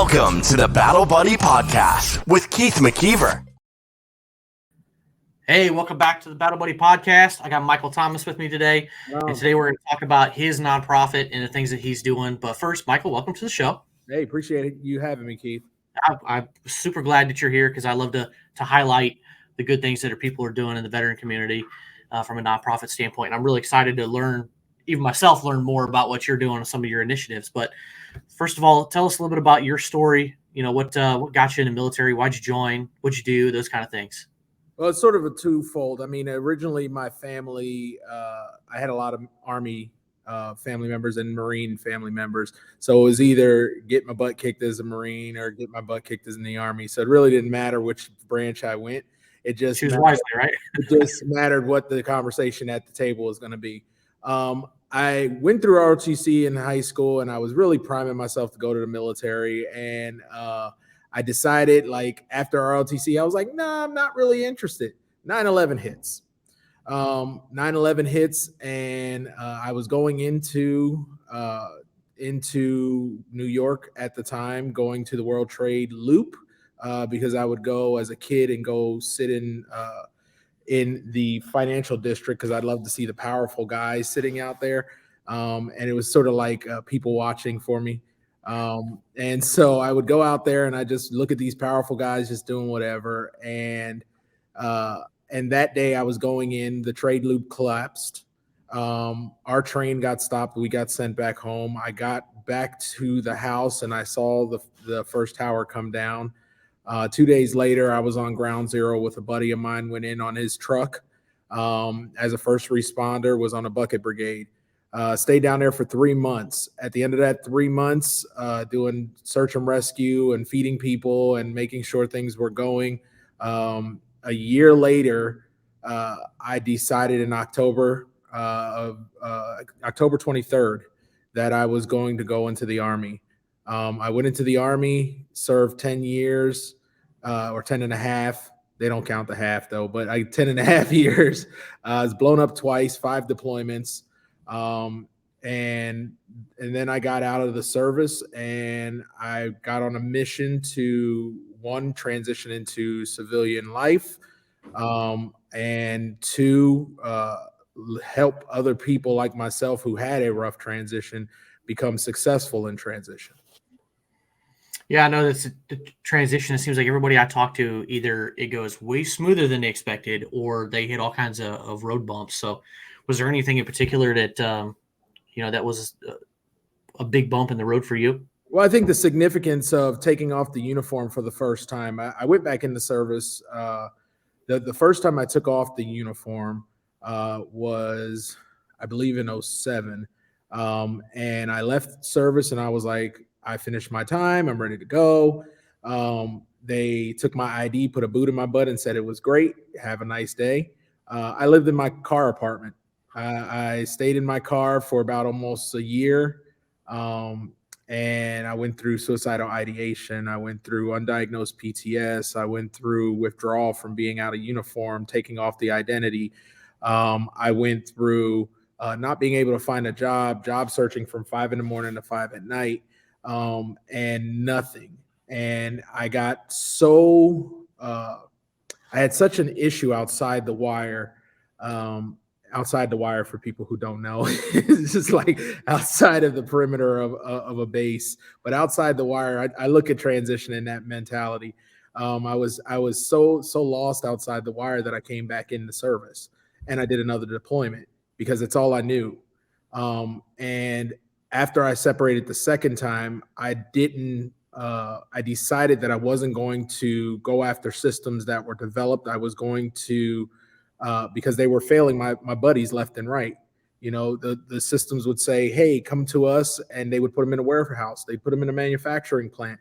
Welcome to the Battle Buddy Podcast with Keith McKeever. Hey, welcome back to the Battle Buddy Podcast. I got Michael Thomas with me today, and today we're going to talk about his nonprofit and the things that he's doing. But first, Michael, welcome to the show. Hey, appreciate you having me, Keith. I'm super glad that you're here because I love to highlight the good things that people are doing in the veteran community from a nonprofit standpoint. And I'm really excited to learn more about what you're doing and some of your initiatives. But first of all, tell us a little bit about your story. You know, what got you in the military? Why'd you join? What'd you do? Those kind of things. Well, it's sort of a twofold. I mean, originally my family, I had a lot of Army family members and Marine family members. So it was either get my butt kicked as a Marine or get my butt kicked as in the Army. So it really didn't matter which branch I went. It just choose wisely, right? It just mattered what the conversation at the table was going to be. I went through ROTC in high school, and I was really priming myself to go to the military. And I decided, like, after ROTC, I was like, nah, I'm not really interested. 9/11 hits. 9/11 hits, and I was going into New York at the time, going to the World Trade Loop because I would go as a kid and go sit in the financial district because I'd love to see the powerful guys sitting out there. And it was sort of like people watching for me. And so I would go out there and I just look at these powerful guys just doing whatever. And that day I was going in, the trade loop collapsed. Our train got stopped. We got sent back home. I got back to the house and I saw the first tower come down. 2 days later, I was on ground zero with a buddy of mine, went in on his truck as a first responder, was on a bucket brigade. Stayed down there for 3 months. At the end of that 3 months, doing search and rescue and feeding people and making sure things were going. A year later, I decided in October 23rd that I was going to go into the Army. I went into the Army, served 10 years or 10 and a half. They don't count the half, though, but 10 and a half years. I was blown up twice, 5 deployments. And then I got out of the service and I got on a mission to, one, transition into civilian life, and two, help other people like myself who had a rough transition become successful in transition. Yeah, I know that's the transition. It seems like everybody I talk to, either it goes way smoother than they expected or they hit all kinds of road bumps. So was there anything in particular that, that was a big bump in the road for you? Well, I think the significance of taking off the uniform for the first time, I went back in the service. The first time I took off the uniform was, I believe, in 2007. And I left service and I was like, I finished my time. I'm ready to go. They took my ID, put a boot in my butt and said it was great. Have a nice day. I lived in my car apartment. I stayed in my car for about almost a year. And I went through suicidal ideation. I went through undiagnosed PTS. I went through withdrawal from being out of uniform, taking off the identity. I went through not being able to find a job searching from 5 a.m. to 5 p.m. And nothing. And I got I had such an issue outside the wire. Outside the wire, for people who don't know, it's just like outside of the perimeter of a base, but outside the wire, I look at transition in that mentality. I was so lost outside the wire that I came back in the service and I did another deployment because it's all I knew. And after I separated the second time, I decided that I wasn't going to go after systems that were developed. I was going to, because they were failing my buddies left and right. You know, the systems would say, hey, come to us, and they would put them in a warehouse. They put them in a manufacturing plant.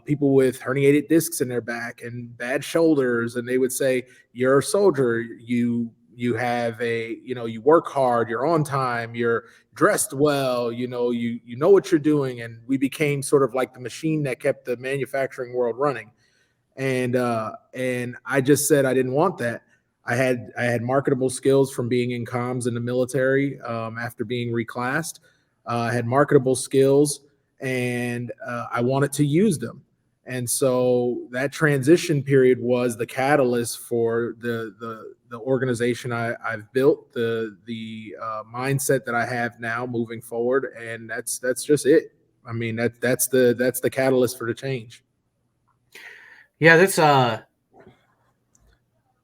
People with herniated discs in their back and bad shoulders, and they would say, you're a soldier, you have you work hard, you're on time, you're dressed well, you know what you're doing. And we became sort of like the machine that kept the manufacturing world running. And I just said I didn't want that. I had marketable skills from being in comms in the military after being reclassed. I had marketable skills, and I wanted to use them. And so that transition period was the catalyst for the organization I've built, the mindset that I have now moving forward, and that's just it. I mean, that's the catalyst for the change. Yeah,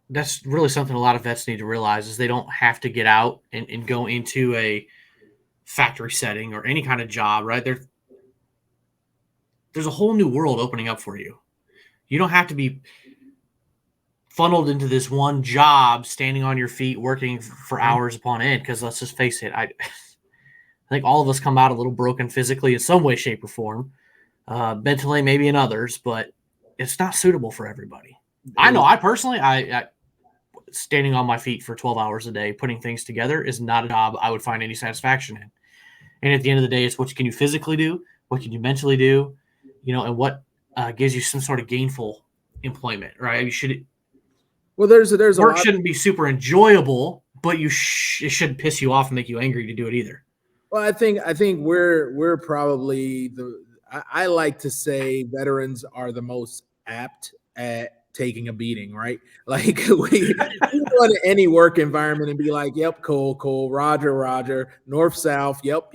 that's really something a lot of vets need to realize is they don't have to get out and go into a factory setting or any kind of job, right? There's a whole new world opening up for you. You don't have to be funneled into this one job, standing on your feet, working for hours upon end. Because let's just face it, I think all of us come out a little broken physically in some way, shape, or form. Mentally, maybe in others, but it's not suitable for everybody. I know I personally, I standing on my feet for 12 hours a day, putting things together is not a job I would find any satisfaction in. And at the end of the day, it's what can you physically do? What can you mentally do? And what gives you some sort of gainful employment, right? There's work shouldn't be super enjoyable, but it shouldn't piss you off and make you angry to do it either. Well, I think we're probably I like to say veterans are the most apt at taking a beating, right? Like we go to any work environment and be like, yep, cool, Roger, north, south, yep,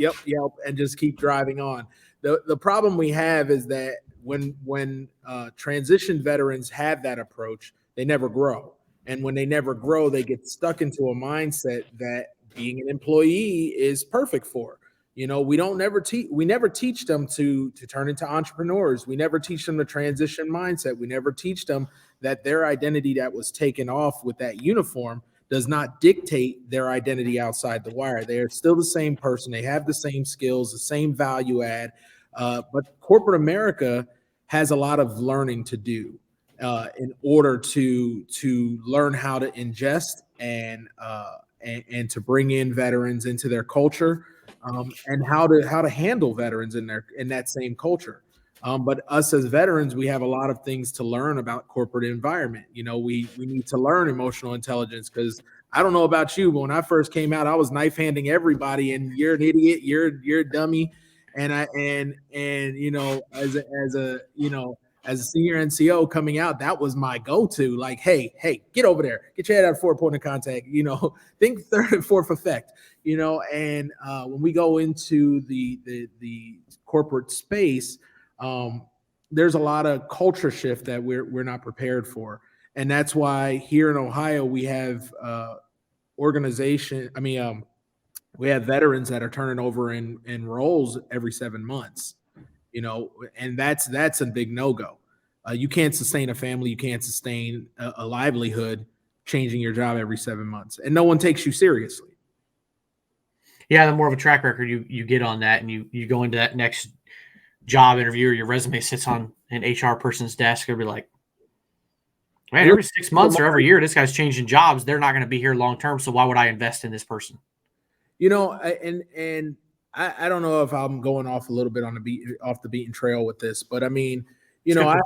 and just keep driving on. The problem we have is that when transition veterans have that approach, they never grow. And when they never grow, they get stuck into a mindset that being an employee is perfect for. We never teach them to turn into entrepreneurs. We never teach them the transition mindset. We never teach them that their identity that was taken off with that uniform does not dictate their identity outside the wire. They are still the same person. They have the same skills, the same value add. But corporate America has a lot of learning to do in order to learn how to ingest and to bring in veterans into their culture, and how to handle veterans in that same culture. But us as veterans, we have a lot of things to learn about corporate environment. We need to learn emotional intelligence, because I don't know about you, but when I first came out, I was knife handing everybody, and you're an idiot, you're a dummy, and as a senior NCO coming out, that was my go-to. Like, hey, get over there, get your head out of 4 point of contact. Think third and fourth effect. And when we go into the corporate space, there's a lot of culture shift that we're not prepared for, and that's why here in Ohio we have we have veterans that are turning over in roles every 7 months. And that's a big no-go. You can't sustain a family, you can't sustain a livelihood changing your job every 7 months, and no one takes you seriously. Yeah, the more of a track record you get on that, and you go into that next job interview, or your resume sits on an HR person's desk, they'll be like, man, every 6 months or every year, this guy's changing jobs. They're not going to be here long term, so why would I invest in this person? And I don't know if I'm going off a little bit off the beaten trail with this, but I mean, I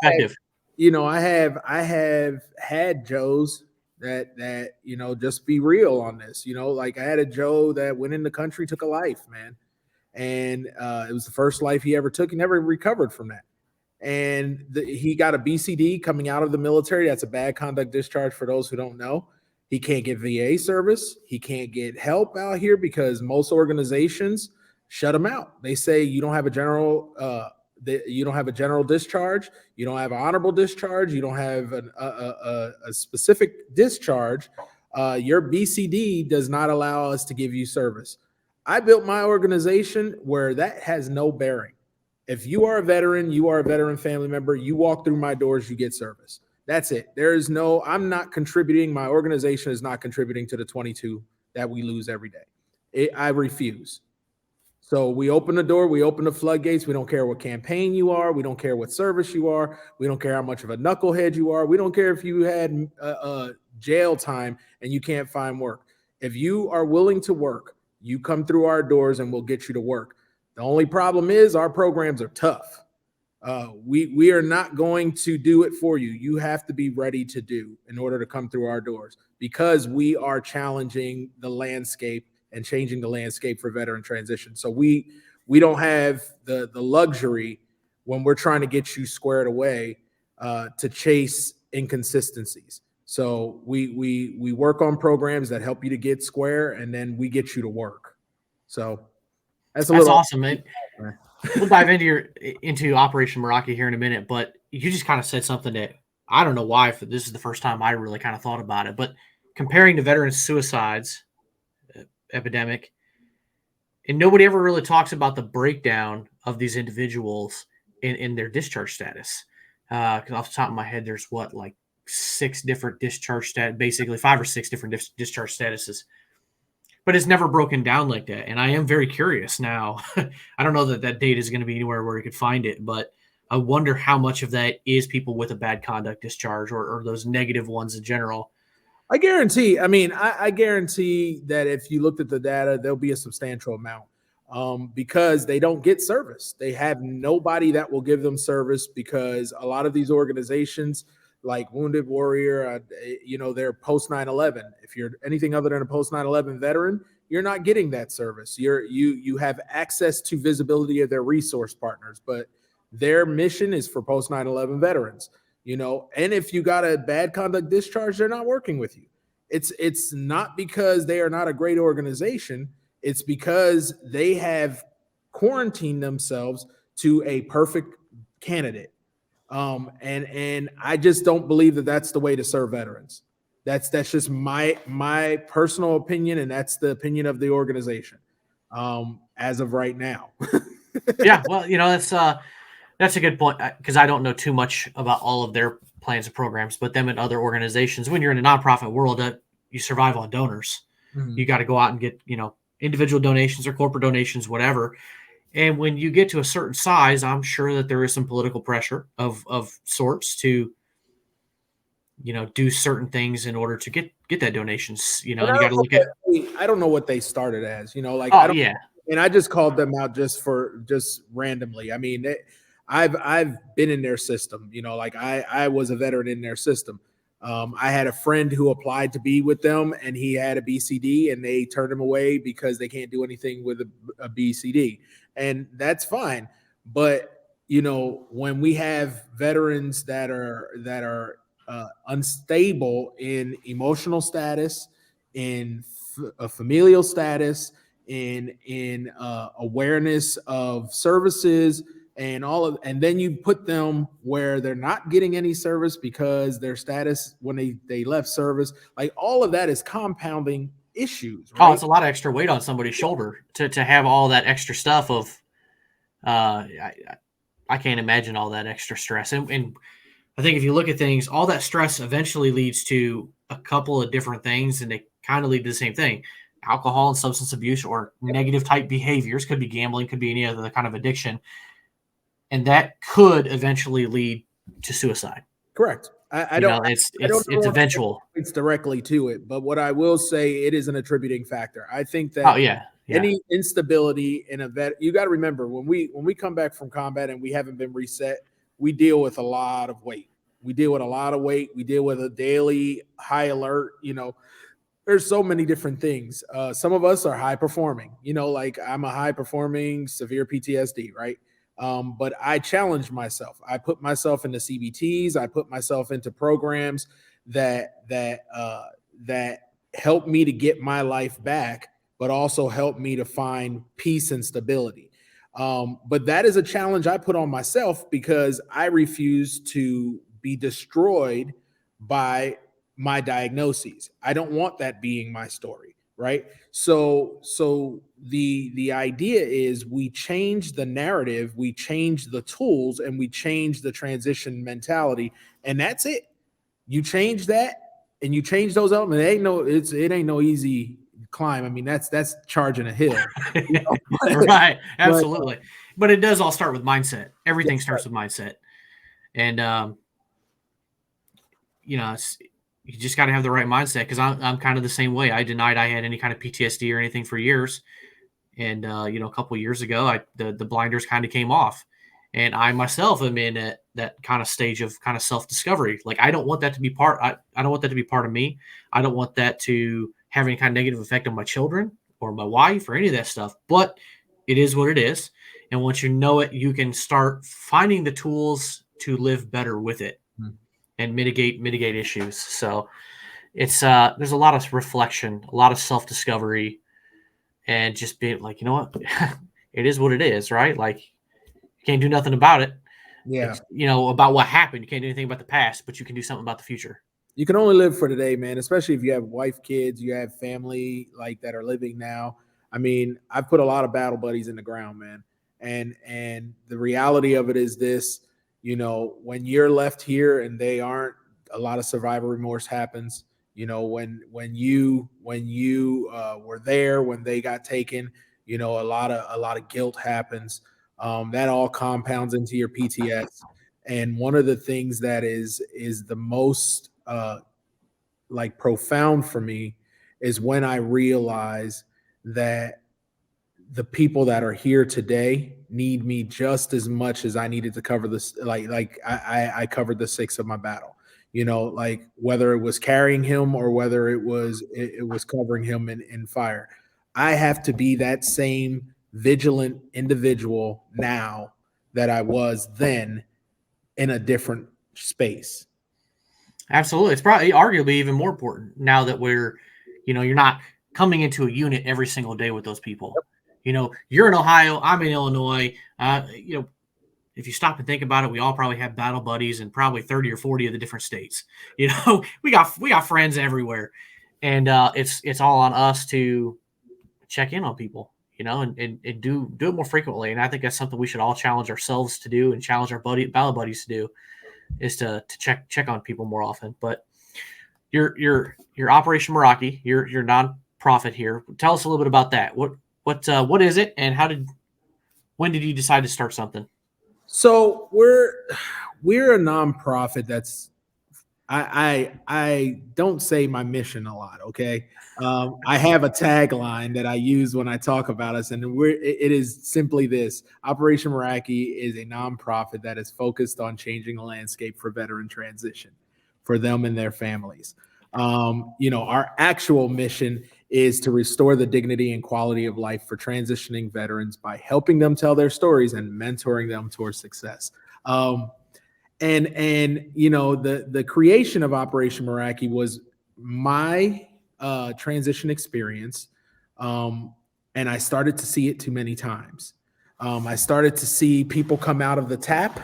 have had Joes that just be real on this. Like I had a Joe that went in the country, took a life, man. And it was the first life he ever took. He never recovered from that. And he got a BCD coming out of the military. That's a bad conduct discharge for those who don't know. He can't get VA service. He can't get help out here because most organizations shut him out. They say you don't have a general discharge. You don't have an honorable discharge. You don't have a specific discharge. Your BCD does not allow us to give you service. I built my organization where that has no bearing. If you are a veteran, you are a veteran family member, you walk through my doors, you get service. That's it. I'm not contributing. My organization is not contributing to the 22 that we lose every day. I refuse. So we open the door, we open the floodgates. We don't care what campaign you are. We don't care what service you are. We don't care how much of a knucklehead you are. We don't care if you had jail time and you can't find work. If you are willing to work, you come through our doors and we'll get you to work. The only problem is our programs are tough. We are not going to do it for you. You have to be ready to do in order to come through our doors, because we are challenging the landscape and changing the landscape for veteran transition. So we we don't have the luxury when we're trying to get you squared away to chase inconsistencies. So we work on programs that help you to get square, and then we get you to work. So that's awesome, man. We'll dive into Operation Meraki here in a minute, but you just kind of said something that I don't know why. This is the first time I really kind of thought about it, but comparing the veteran suicides epidemic, and nobody ever really talks about the breakdown of these individuals in their discharge status. Because off the top of my head, there's like 6 different discharge basically 5 or 6 different discharge statuses. But it's never broken down like that. And I am very curious now. I don't know that data is going to be anywhere where you could find it, but I wonder how much of that is people with a bad conduct discharge or those negative ones in general. I guarantee that if you looked at the data, there'll be a substantial amount because they don't get service. They have nobody that will give them service because a lot of these organizations like Wounded Warrior, they're post 9/11. If you're anything other than a post 9/11 veteran, you're not getting that service. You have access to visibility of their resource partners, but their mission is for post 9/11 veterans. And if you got a bad conduct discharge, they're not working with you. It's not because they are not a great organization. It's because they have quarantined themselves to a perfect candidate. And I just don't believe that that's the way to serve veterans. That's just my personal opinion, and that's the opinion of the organization as of right now. Yeah, well, that's a good point because I don't know too much about all of their plans and programs, but them and other organizations, when you're in a nonprofit world, you survive on donors. Mm-hmm. You got to go out and get, individual donations or corporate donations, whatever. And when you get to a certain size, I'm sure that there is some political pressure of sorts to, do certain things in order to get that donations, and you got to look at. I don't know what they started as, yeah. And I just called them out just randomly. I mean, I've been in their system, I was a veteran in their system. I had a friend who applied to be with them, and he had a BCD, and they turned him away because they can't do anything with a BCD, and that's fine. But when we have veterans that are unstable in emotional status, in familial status, in awareness of services, and then you put them where they're not getting any service because their status when they left service, like all of that is compounding issues. Right? Oh, it's a lot of extra weight on somebody's shoulder to have all that extra stuff of. I can't imagine all that extra stress, and I think if you look at things, all that stress eventually leads to a couple of different things, and they kind of lead to the same thing: alcohol and substance abuse, or negative type behaviors. Could be gambling, could be any other kind of addiction. And that could eventually lead to suicide. Correct. It's eventual. It's directly to it, but what I will say, it is an attributing factor. I think that any instability in a vet, you got to remember when we come back from combat and we haven't been reset, we deal with a lot of weight. We deal with a daily high alert. There's so many different things. Some of us are high performing. Like I'm a high performing severe PTSD, right? But I challenge myself. I put myself into CBTs. I put myself into programs that help me to get my life back, but also help me to find peace and stability. But that is a challenge I put on myself because I refuse to be destroyed by my diagnoses. I don't want that being my story. Right. So the idea is we change the narrative, we change the tools, and we change the transition mentality. And that's it. You change that and you change those elements. It ain't no easy climb. I mean, that's charging a hill. Right. Absolutely. But it does all start with mindset. Everything starts with mindset. And you just got to have the right mindset because I'm kind of the same way. I denied I had any kind of PTSD or anything for years. And, a couple of years ago, the blinders kind of came off. And I myself am in that kind of stage of kind of self-discovery. Like, I don't want that to be I don't want that to be part of me. I don't want that to have any kind of negative effect on my children or my wife or any of that stuff. But it is what it is. And once you know it, you can start finding the tools to live better with it and mitigate issues. So it's there's a lot of reflection, a lot of self-discovery, and just being like, you know what, it is what it is, right? Like, you can't do nothing about it. Yeah. It's, about what happened. You can't do anything about the past, but you can do something about the future. You can only live for today, man, especially if you have wife, kids, you have family like that are living now. I mean, I've put a lot of battle buddies in the ground, man. And the reality of it is this, when you're left here and they aren't, a lot of survivor remorse happens. When you were there when they got taken, a lot of guilt happens. That all compounds into your PTS. And one of the things that is the most like profound for me is when I realize that the people that are here today need me just as much as I needed to cover this. Like I covered the 6 of my battle, like whether it was carrying him or whether it was covering him in fire. I have to be that same vigilant individual now that I was then in a different space. Absolutely. It's probably arguably even more important now that we're, you're not coming into a unit every single day with those people. You're in Ohio, I'm in Illinois. If you stop and think about it, we all probably have battle buddies in probably 30 or 40 of the different states. We got friends everywhere. And it's all on us to check in on people, and do it more frequently. And I think that's something we should all challenge ourselves to do and challenge our battle buddies to do, is to check on people more often. But your Operation Meraki, your nonprofit here. Tell us a little bit about that. What is it, and when did you decide to start something? So we're a nonprofit that's I don't say my mission a lot. Okay. I have a tagline that I use when I talk about us, and it is simply this: Operation Meraki is a nonprofit that is focused on changing the landscape for veteran transition for them and their families. Our actual mission is to restore the dignity and quality of life for transitioning veterans by helping them tell their stories and mentoring them towards success. And the creation of Operation Meraki was my transition experience, and I started to see it too many times. I started to see people come out of the TAP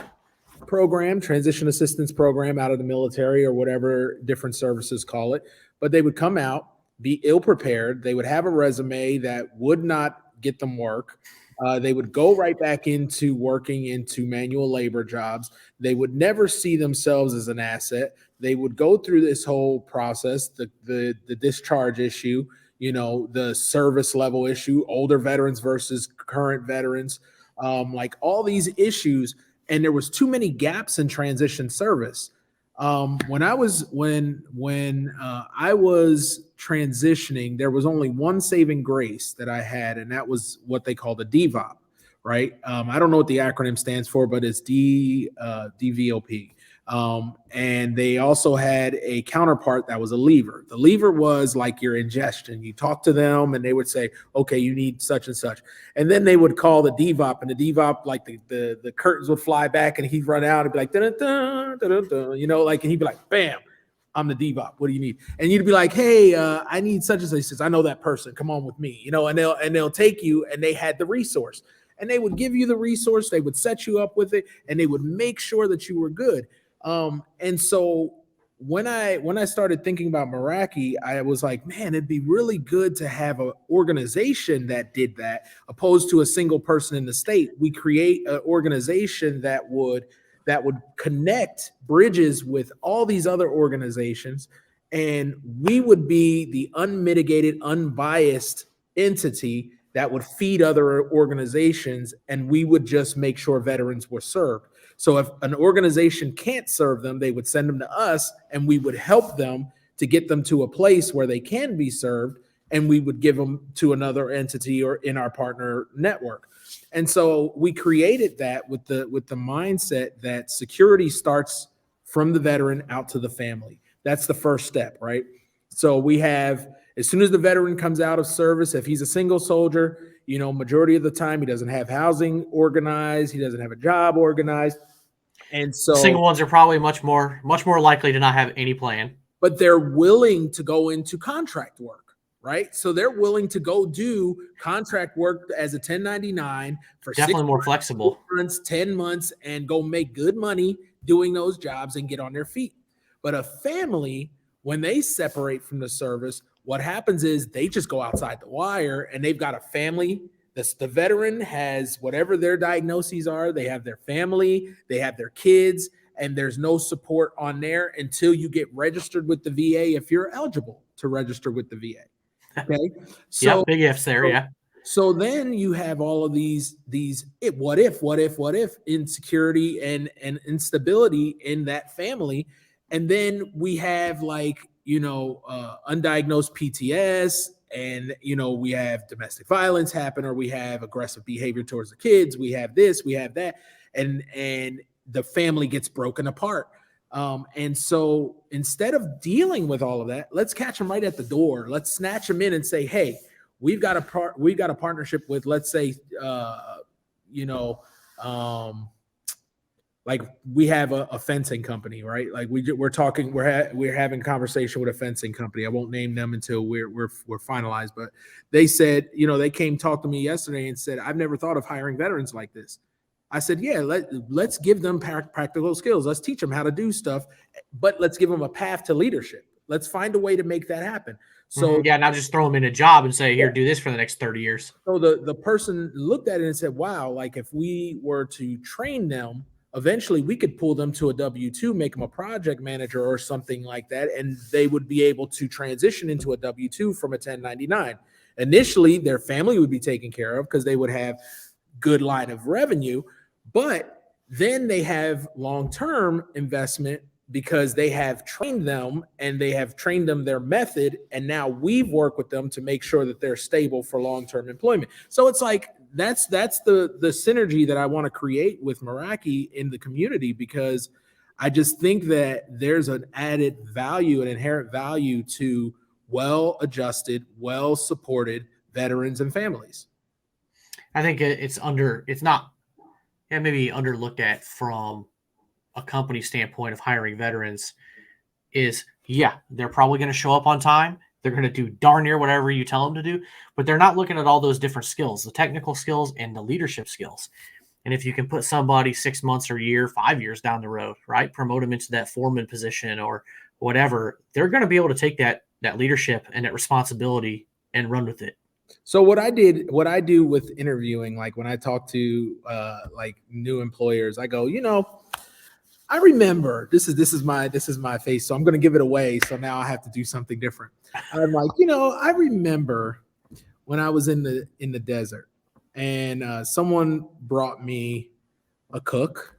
program, transition assistance program, out of the military or whatever different services call it, but they would come out, be ill prepared. They would have a resume that would not get them work. They would go right back into working into manual labor jobs. They would never see themselves as an asset. They would go through this whole process, the discharge issue, the service level issue, older veterans versus current veterans, like all these issues. And there was too many gaps in transition service. When I was transitioning, there was only one saving grace that I had, and that was what they call the DVOP, right? I don't know what the acronym stands for, but it's DVOP. And they also had a counterpart that was a lever. The lever was like your ingestion. You talk to them and they would say, okay, you need such and such. And then they would call the DVOP, and the DVOP, like the curtains would fly back and he'd run out and be like, dun, dun, dun, dun, dun, and he'd be like, bam, I'm the DVOP. What do you need? And you'd be like, hey, I need such and such. He says, I know that person. Come on with me, and they'll take you, and they had the resource, and they would give you the resource. They would set you up with it, and they would make sure that you were good. And so when I started thinking about Meraki, I was like, man, it'd be really good to have an organization that did that, opposed to a single person in the state. We create an organization that would connect bridges with all these other organizations, and we would be the unmitigated, unbiased entity that would feed other organizations, and we would just make sure veterans were served. So if an organization can't serve them, they would send them to us, and we would help them to get them to a place where they can be served, and we would give them to another entity or in our partner network. And so we created that with the mindset that security starts from the veteran out to the family. That's the first step, right? So we have, as soon as the veteran comes out of service, if he's a single soldier, majority of the time he doesn't have housing organized, he doesn't have a job organized. And so single ones are probably much more likely to not have any plan. But they're willing to go into contract work, right? So they're willing to go do contract work as a 1099 for definitely 6 more months, flexible, 8 months, 10 months, and go make good money doing those jobs and get on their feet. But a family, when they separate from the service, what happens is they just go outside the wire, and they've got a family. The veteran has whatever their diagnoses are. They have their family, they have their kids, and there's no support on there until you get registered with the VA if you're eligible to register with the VA. Okay. So big ifs there. Yeah. So then you have all of these what if insecurity and instability in that family. And then we have undiagnosed PTS, and we have domestic violence happen, or we have aggressive behavior towards the kids. We have this, we have that, and the family gets broken apart. And so instead of dealing with all of that, let's catch them right at the door. Let's snatch them in and say, hey, we've got a partnership with, let's say, like we have a fencing company, right? Like we're having conversation with a fencing company. I won't name them until we're finalized, but they said, they came talk to me yesterday and said, I've never thought of hiring veterans like this. I said, yeah, let's give them practical skills. Let's teach them how to do stuff, but let's give them a path to leadership. Let's find a way to make that happen. So not just throw them in a job and say, here, do this for the next 30 years. So the person looked at it and said, wow, like if we were to train them, eventually we could pull them to a W-2, make them a project manager or something like that, and they would be able to transition into a W-2 from a 1099. Initially, their family would be taken care of because they would have good line of revenue, but then they have long-term investment because they have trained them and they have trained them their method, and now we've worked with them to make sure that they're stable for long-term employment. So it's like that's the synergy that I want to create with Meraki in the community, because I just think that there's an added value, an inherent value to well-adjusted, well-supported veterans and families. I think it's not maybe underlooked at from a company standpoint of hiring veterans is, they're probably going to show up on time. They're going to do darn near whatever you tell them to do, but they're not looking at all those different skills, the technical skills and the leadership skills. And if you can put somebody 6 months or a year, 5 years down the road, right, promote them into that foreman position or whatever, they're going to be able to take that leadership and that responsibility and run with it. So what I do with interviewing, like when I talk to like new employers, I go, I remember this is my face, so I'm going to give it away. So now I have to do something different. I'm like, I remember when I was in the desert, and someone brought me a cook,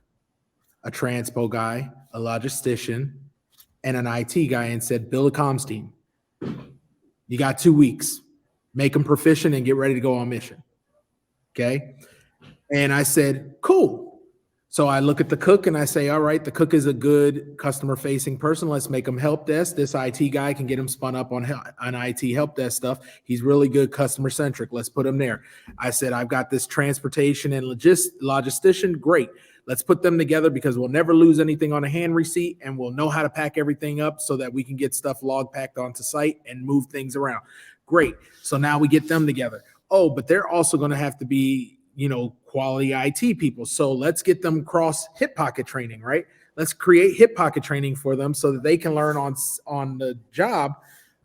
a transpo guy, a logistician, and an IT guy, and said, build a comms team. You got 2 weeks. Make them proficient and get ready to go on mission. Okay. And I said, cool. So I look at the cook and I say, all right, the cook is a good customer facing person. Let's make him help desk. This IT guy can get him spun up on IT help desk stuff. He's really good customer centric. Let's put him there. I said, I've got this transportation and logistician. Great. Let's put them together because we'll never lose anything on a hand receipt, and we'll know how to pack everything up so that we can get stuff log packed onto site and move things around. Great. So now we get them together. Oh, but they're also going to have to be, quality IT people. So let's get them cross hip pocket training, right? Let's create hip pocket training for them so that they can learn on the job,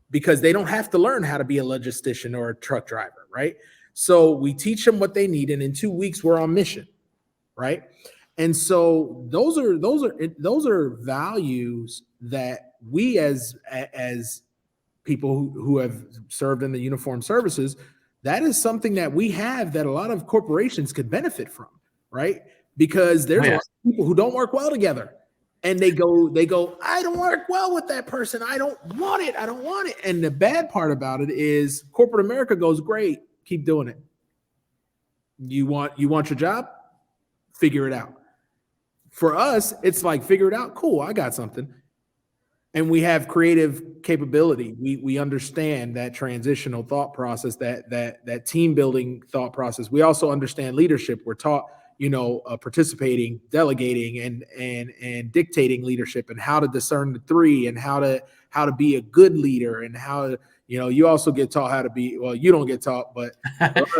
because they don't have to learn how to be a logistician or a truck driver, right? So we teach them what they need, and in 2 weeks we're on mission, right? And so those are values that we as people who have served in the uniformed services, that is something that we have that a lot of corporations could benefit from, right? Because there's a lot of people who don't work well together, and they go, I don't work well with that person. I don't want it. And the bad part about it is corporate America goes, great, keep doing it. You want your job? Figure it out. For us, it's like, figure it out. Cool, I got something. and we have creative capability. We understand that transitional thought process, that team building thought process. We also understand leadership. We're taught, participating, delegating, and dictating leadership, and how to discern the three, and how to be a good leader, and how, you also get taught how to be. Well, you don't get taught, but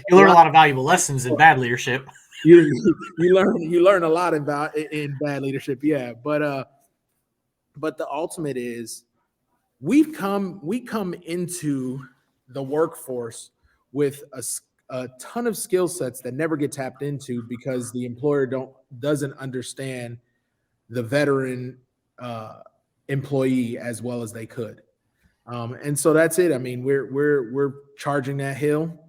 you learn a lot of valuable lessons in bad leadership. you learn a lot about in bad leadership. Yeah, but the ultimate is we come into the workforce with a ton of skill sets that never get tapped into because the employer doesn't understand the veteran employee as well as they could. And so that's it. I mean, we're charging that hill.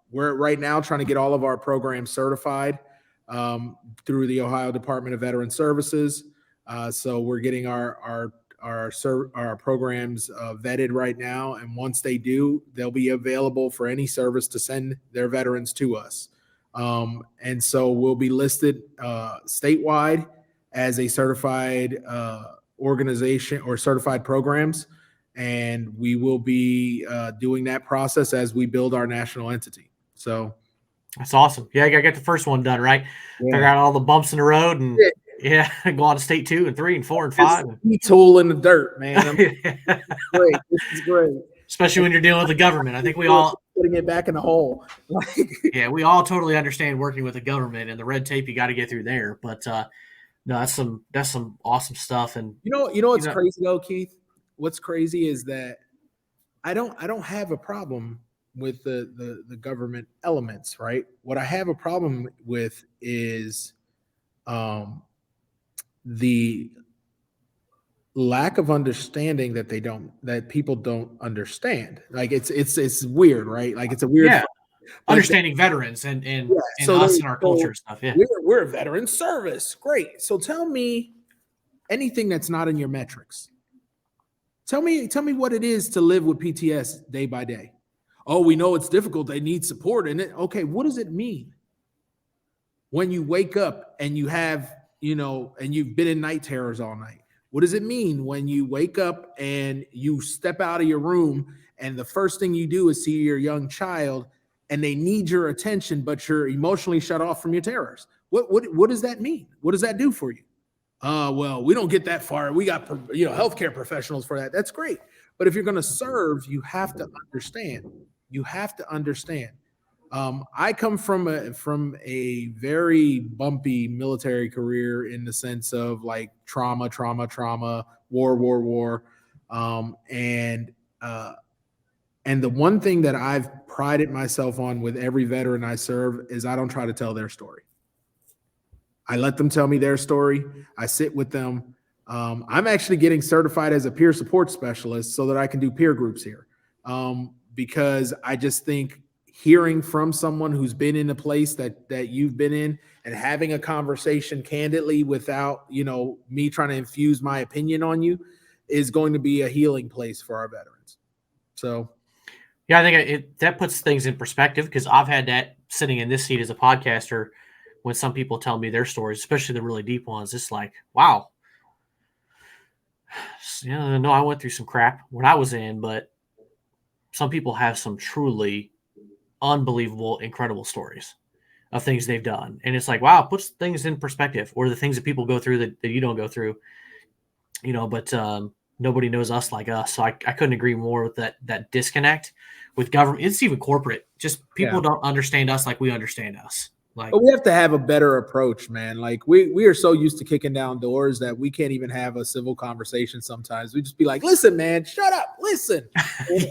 We're right now trying to get all of our programs certified through the Ohio Department of Veteran Services. So we're getting our programs vetted right now, and once they do, they'll be available for any service to send their veterans to us. And so we'll be listed statewide as a certified organization or certified programs, and we will be doing that process as we build our national entity. So that's awesome. Yeah, I got the first one done, right? Yeah. Figure out all the bumps in the road and go on to state 2 and 3 and 4 and 5. Tool in the dirt, man. Great. This is great. Especially when you're dealing with the government. I think we all putting it back in the hole. Yeah, we all totally understand working with the government and the red tape you got to get through there. But no, that's some awesome stuff. And what's crazy though, Keith? What's crazy is that I don't have a problem with the government elements, right? What I have a problem with is the lack of understanding that people don't understand. Like it's weird, right? Like it's a weird understanding veterans and us and our culture and stuff. Yeah, we're a veteran service. Great. So tell me anything that's not in your metrics. Tell me what it is to live with PTS day by day. Oh, we know it's difficult. They need support in it. Okay, what does it mean when you wake up and you have, and you've been in night terrors all night? What does it mean when you wake up and you step out of your room and the first thing you do is see your young child and they need your attention, but you're emotionally shut off from your terrors? What does that mean? What does that do for you? Well, we don't get that far. We got, healthcare professionals for that. That's great. But if you're going to serve, you have to understand. I come from a very bumpy military career in the sense of like trauma, war. And the one thing that I've prided myself on with every veteran I serve is I don't try to tell their story. I let them tell me their story. I sit with them. I'm actually getting certified as a peer support specialist so that I can do peer groups here. Because I just think hearing from someone who's been in a place that you've been in and having a conversation candidly without, me trying to infuse my opinion on you is going to be a healing place for our veterans. So, yeah, I think that puts things in perspective, because I've had that sitting in this seat as a podcaster when some people tell me their stories, especially the really deep ones. It's like, wow. No, I went through some crap when I was in, but some people have some truly unbelievable, incredible stories of things they've done. And it's like, wow, it puts things in perspective, or the things that people go through that you don't go through, but nobody knows us like us. So I couldn't agree more with that disconnect with government. It's even corporate. Just people don't understand us like we understand us. But we have to have a better approach, man. Like we are so used to kicking down doors that we can't even have a civil conversation sometimes. We just be like, listen, man, shut up, listen.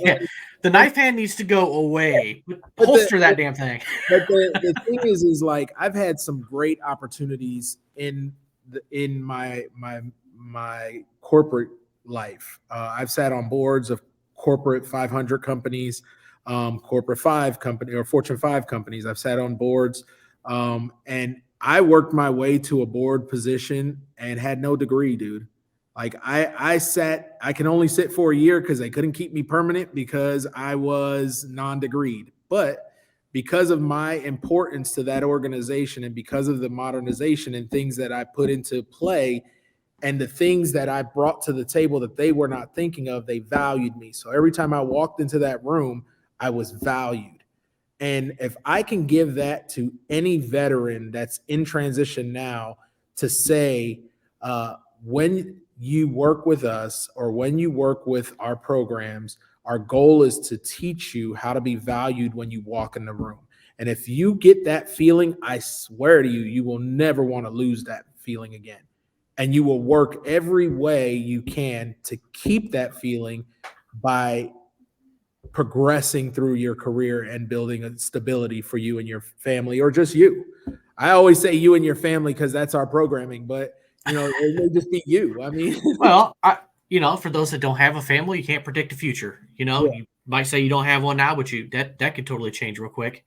And the knife hand needs to go away. Holster that damn thing. But the thing is like I've had some great opportunities in my corporate life. I've sat on boards of corporate 500 companies, corporate 5 company or Fortune 5 companies. I've sat on boards. And I worked my way to a board position and had no degree, dude. Like I can only sit for a year because they couldn't keep me permanent because I was non-degreed. But because of my importance to that organization and because of the modernization and things that I put into play, And the things that I brought to the table that they were not thinking of, they valued me. So every time I walked into that room, I was valued. And if I can give that to any veteran that's in transition now, to say, when you work with us or when you work with our programs, our goal is to teach you how to be valued when you walk in the room. And if you get that feeling, I swear to you, you will never want to lose that feeling again. And you will work every way you can to keep that feeling by progressing through your career and building a stability for you and your family, or just you. I always say you and your family because that's our programming, but it may just be you. I mean, Well, for those that don't have a family, you can't predict the future. Yeah. You might say you don't have one now, but that could totally change real quick.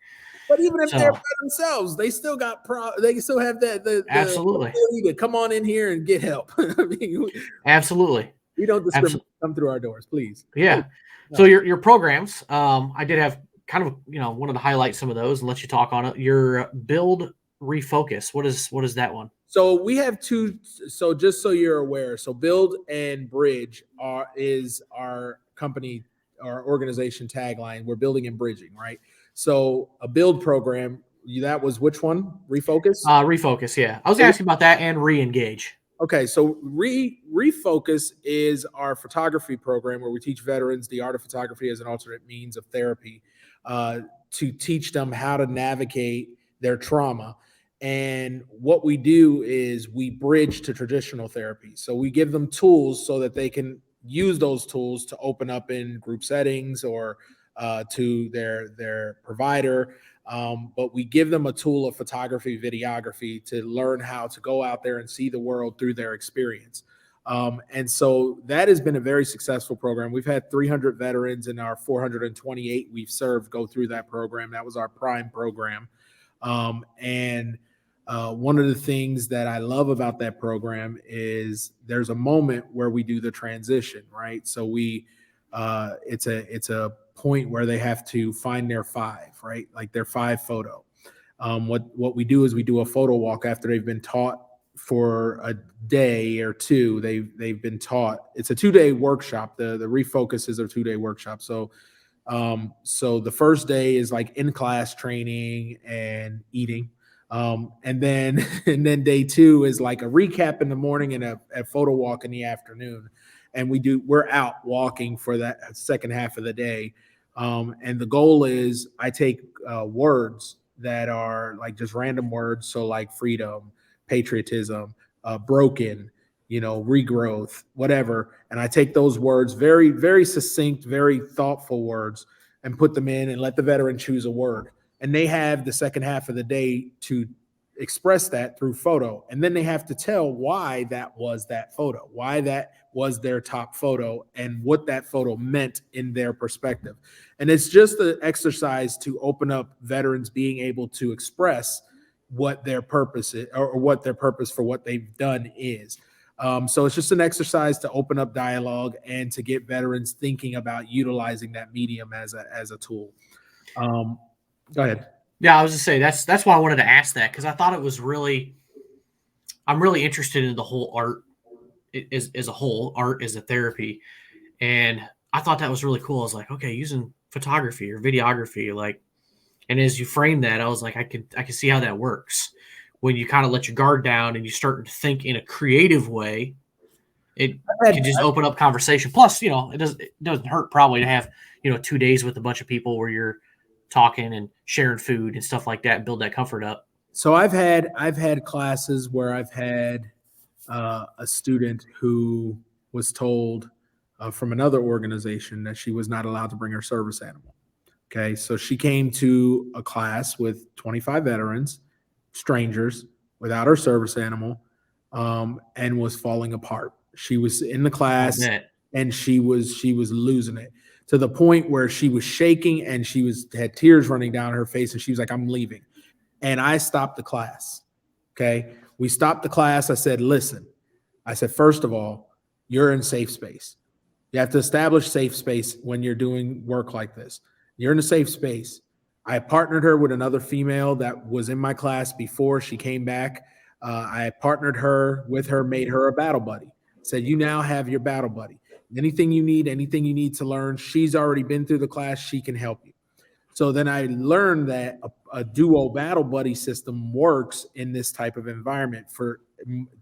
But even if they're So by themselves, they still got they still have the absolutely, ability to come on in here and get help. I mean, absolutely, we don't discriminate. Come through our doors, please. Yeah. No. So your programs, I did have kind of wanted to highlight some of those and let you talk on it. Your build refocus. What is that one? So we have two. So just so you're aware, so Build and Bridge is our company, our organization tagline. We're building and bridging, right? So a build program, that was which one? Refocus? Refocus, yeah. I was asking about that and re-engage. Okay, so Refocus is our photography program where we teach veterans the art of photography as an alternate means of therapy, to teach them how to navigate their trauma. And what we do is we bridge to traditional therapy. So we give them tools so that they can use those tools to open up in group settings or to their provider. But we give them a tool of photography, videography to learn how to go out there and see the world through their experience. And so that has been a very successful program. We've had 300 veterans in our 428 we've served go through that program. That was our prime program. One of the things that I love about that program is there's a moment where we do the transition, right? So it's a point where they have to find their five, right? Like their five photo. What we do is we do a photo walk after they've been taught for a day or two. They've been taught. It's a 2-day workshop. The Refocus is a 2-day workshop. So the first day is like in class training and eating. And then day 2 is like a recap in the morning and a photo walk in the afternoon. And we're out walking for that second half of the day. And the goal is I take words that are like just random words. So like freedom, patriotism, broken, regrowth, whatever. And I take those words, very, very succinct, very thoughtful words, and put them in and let the veteran choose a word. And they have the second half of the day to express that through photo. And then they have to tell why that was that photo, why that was their top photo, and what that photo meant in their perspective. And it's just an exercise to open up veterans being able to express what their purpose is, or what their purpose for what they've done is. So it's just an exercise to open up dialogue and to get veterans thinking about utilizing that medium as a tool. Go ahead. Yeah, I was just saying that's why I wanted to ask that, because I thought it was I'm really interested in the whole art as a whole, art as a therapy. And I thought that was really cool. I was like, okay, using photography or videography, like, and as you frame that, I was like, I can see how that works. When you kind of let your guard down and you start to think in a creative way, it can just open up conversation. Plus, it doesn't hurt probably to have, 2 days with a bunch of people where you're talking and sharing food and stuff like that and build that comfort up. So I've had classes where I've had a student who was told from another organization that she was not allowed to bring her service animal. Okay, so she came to a class with 25 veterans, strangers, without her service animal, and was falling apart. She was in the class and she was losing it, to the point where she was shaking and had tears running down her face, and she was like, "I'm leaving." And I stopped the class. Okay, we stopped the class. I said, "Listen," I said, "First of all, you're in safe space. You have to establish safe space when you're doing work like this. You're in a safe space." I partnered her with another female that was in my class before she came back. I partnered her with her, made her a battle buddy. Said, you now have your battle buddy. Anything you need to learn, she's already been through the class. She can help you. So then I learned that a duo battle buddy system works in this type of environment for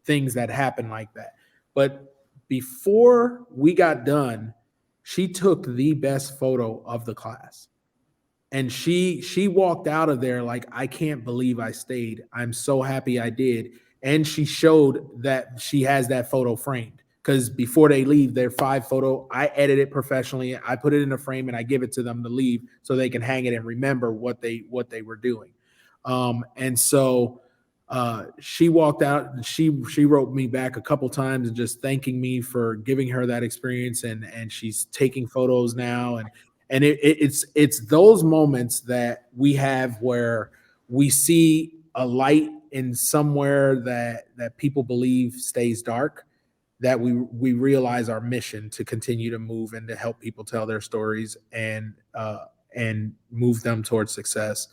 things that happen like that. But before we got done, she took the best photo of the class. And she walked out of there like, I can't believe I stayed. I'm so happy I did. And she showed that she has that photo framed, because before they leave, their 5 photo, I edit it professionally. I put it in a frame and I give it to them to leave so they can hang it and remember what they were doing. And so she walked out and she wrote me back a couple times and just thanking me for giving her that experience. And she's taking photos now. And it's those moments that we have where we see a light in somewhere that people believe stays dark, that we realize our mission to continue to move and to help people tell their stories and move them towards success.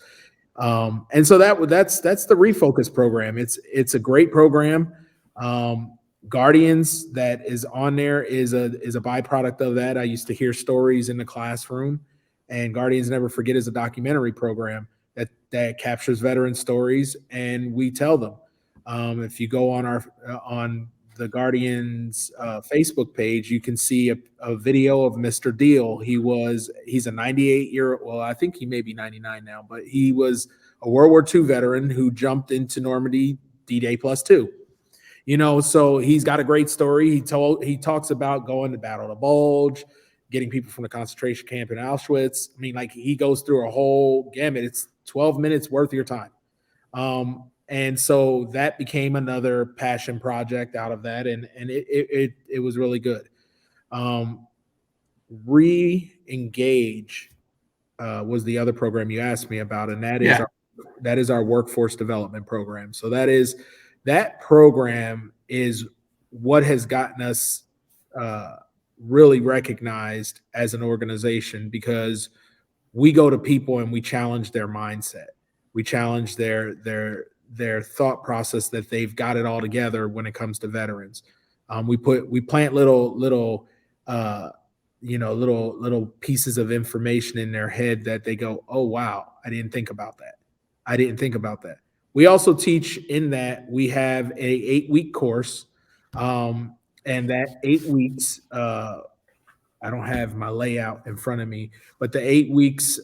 And so that's the Refocus program. It's a great program. Guardians that is on there is a byproduct of that. I used to hear stories in the classroom, and Guardians Never Forget is a documentary program that captures veteran stories, and we tell them. If you go on the Guardians Facebook page, you can see a video of Mr. Deal. He's a 98-year, well, I think he may be 99 now, but he was a World War II veteran who jumped into Normandy D-Day +2. So he's got a great story. He talks about going to Battle of the Bulge, getting people from the concentration camp in Auschwitz. I mean, like, he goes through a whole gamut. It's 12 minutes worth of your time. And so that became another passion project out of that. And it was really good. Re-engage was the other program you asked me about. And that is our workforce development program. So that program is what has gotten us really recognized as an organization, because we go to people and we challenge their mindset. We challenge their thought process that they've got it all together when it comes to veterans. We plant little pieces of information in their head that they go, oh, wow, I didn't think about that. We also teach in that we have a 8-week course, and that 8 weeks, I don't have my layout in front of me, but the 8 weeks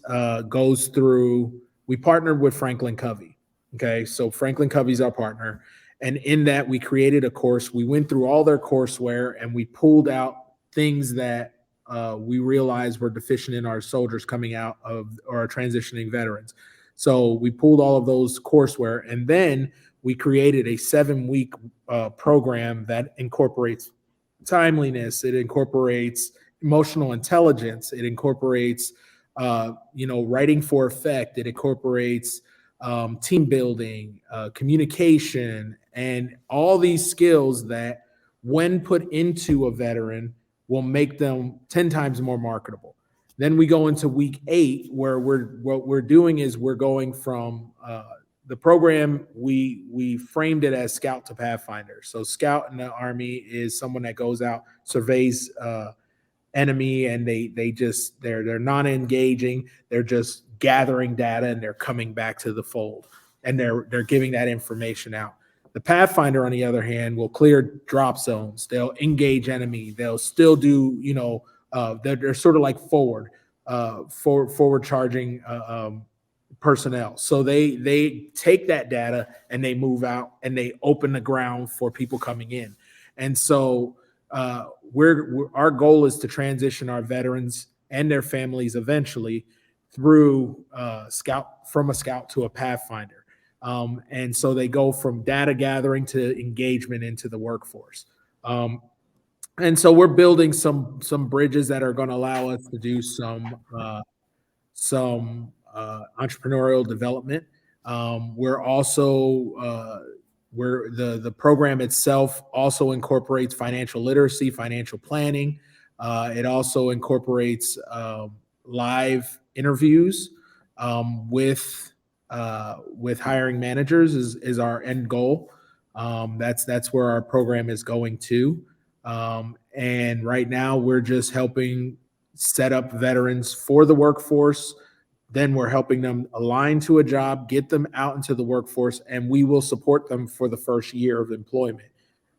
goes through, we partnered with Franklin Covey. Okay, so Franklin Covey's our partner. And in that, we created a course. We went through all their courseware and we pulled out things that we realized were deficient in our soldiers coming out of, or our transitioning veterans. So we pulled all of those courseware, and then we created a 7-week program that incorporates timeliness. It incorporates emotional intelligence. It incorporates, writing for effect. It incorporates team building, communication, and all these skills that, when put into a veteran, will make them 10 times more marketable. Then we go into week 8, where what we're doing is we're going from the program, we framed it as Scout to Pathfinder. So Scout in the Army is someone that goes out, surveys enemy, and they're non-engaging. They're just gathering data, and they're coming back to the fold, and they're giving that information out. The Pathfinder, on the other hand, will clear drop zones. They'll engage enemy. They'll still do, they're sort of like forward charging personnel. So they take that data and they move out and they open the ground for people coming in. And so our goal is to transition our veterans and their families eventually through from a scout to a Pathfinder. And so they go from data gathering to engagement into the workforce. And so we're building some bridges that are going to allow us to do some entrepreneurial development. We're also the program itself also incorporates financial literacy, financial planning. It also incorporates live interviews with hiring managers is our end goal. That's where our program is going to. And right now we're just helping set up veterans for the workforce. Then we're helping them align to a job, get them out into the workforce, and we will support them for the first year of employment.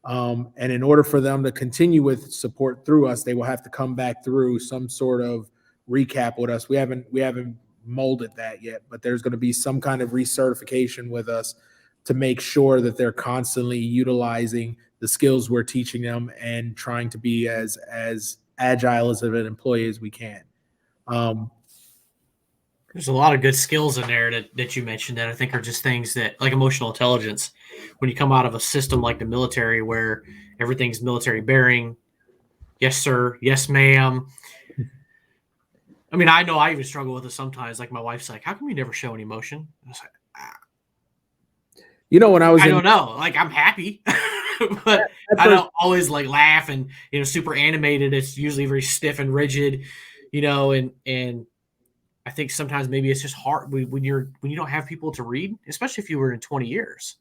And in order for them to continue with support through us, they will have to come back through some sort of recap with us. We haven't molded that yet, but there's going to be some kind of recertification with us to make sure that they're constantly utilizing the skills we're teaching them and trying to be as agile as an employee as we can. There's a lot of good skills in there that you mentioned that I think are just things that, like emotional intelligence, when you come out of a system like the military where everything's military bearing, yes, sir, yes, ma'am. I mean, I know I even struggle with it sometimes. Like my wife's like, how come you never show any emotion? I was like, when I don't know. Like I'm happy, but I don't always like laugh and, super animated. It's usually very stiff and rigid, and I think sometimes maybe it's just hard when you don't have people to read, especially if you were in 20 years.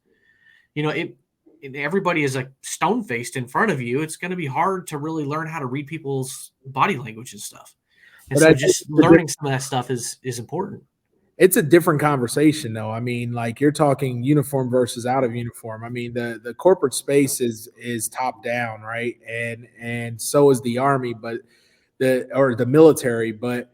Everybody is like stone faced in front of you. It's going to be hard to really learn how to read people's body language and stuff. And so just learning some of that stuff is important. It's a different conversation, though. I mean, like you're talking uniform versus out of uniform. I mean, the corporate space is top down, right? And so is the Army, but the military, but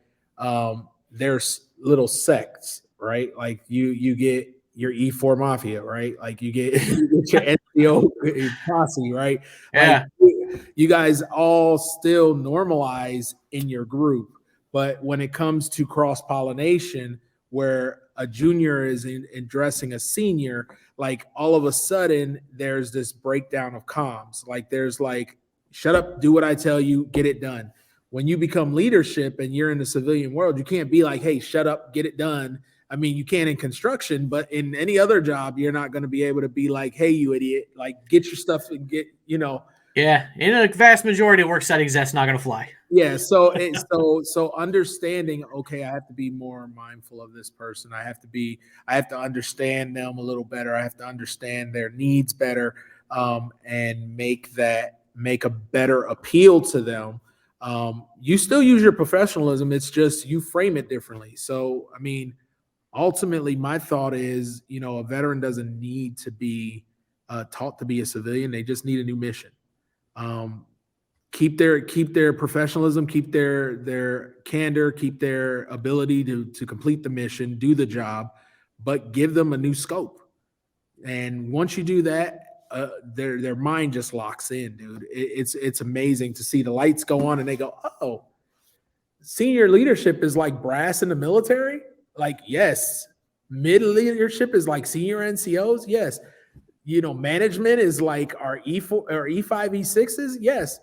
there's little sects, right? Like you get your E4 Mafia, right? Like you get your NCO posse, right? Yeah. Like you guys all still normalize in your group, but when it comes to cross-pollination, where a junior is addressing a senior, like all of a sudden there's this breakdown of comms. Like there's like, shut up, do what I tell you, get it done. When you become leadership and you're in the civilian world, you can't be like, hey, shut up, get it done. I mean, you can in construction, but in any other job, you're not going to be able to be like, hey, you idiot, like get your stuff and get, Yeah, in a vast majority of work settings, that's not going to fly. Yeah, so understanding, okay, I have to be more mindful of this person. I have to understand them a little better. I have to understand their needs better, and make a better appeal to them. You still use your professionalism. It's just you frame it differently. So, I mean, ultimately, my thought is, a veteran doesn't need to be taught to be a civilian. They just need a new mission. Keep their professionalism, keep their candor, keep their ability to complete the mission, do the job, but give them a new scope. And once you do that, their mind just locks in, dude. It's amazing to see the lights go on and they go, oh, senior leadership is like brass in the military. Like, yes. Mid leadership is like senior NCOs. Yes. Management is like our E4 or E5, E6s. Yes.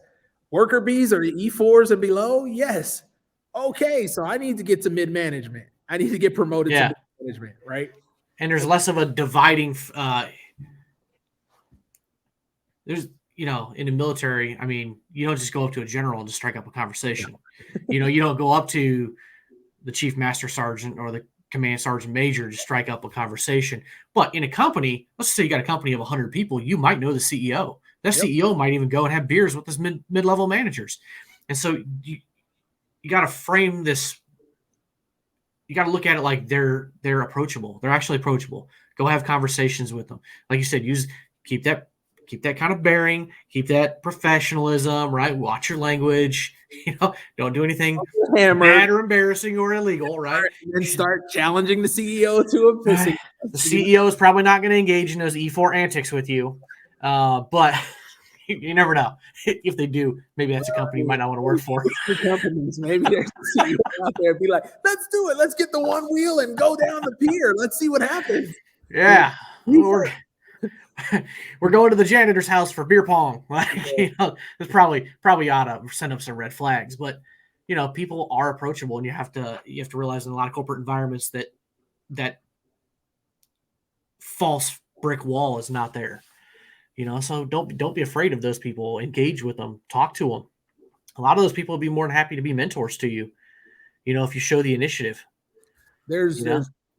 Worker bees are E4s and below. Yes. Okay. So I need to get to mid management. I need to get promoted to mid management. Right. And there's less of a dividing, there's, in the military, I mean, you don't just go up to a general and just strike up a conversation. You don't go up to the chief master sergeant or the command sergeant major to strike up a conversation. But in a company, let's say you got a company of 100 people, you might know the CEO. That CEO might even go and have beers with his mid-level managers. And so you got to frame this. You got to look at it like they're approachable. They're actually approachable. Go have conversations with them. Like you said, keep that kind of bearing, keep that professionalism, right? Watch your language, don't do anything bad or embarrassing or illegal, right? And then start challenging the CEO to a pissing. The CEO is probably not going to engage in those E4 antics with you, but you never know. If they do, maybe that's a company you might not want to work for. Companies, maybe there's a CEO out there be like, let's do it. Let's get the one wheel and go down the pier. Let's see what happens. Yeah. We're going to the janitor's house for beer pong. It's probably ought to send up some red flags, but people are approachable, and you have to realize in a lot of corporate environments that false brick wall is not there. So don't be afraid of those people. Engage with them, talk to them. A lot of those people will be more than happy to be mentors to you. If you show the initiative. There's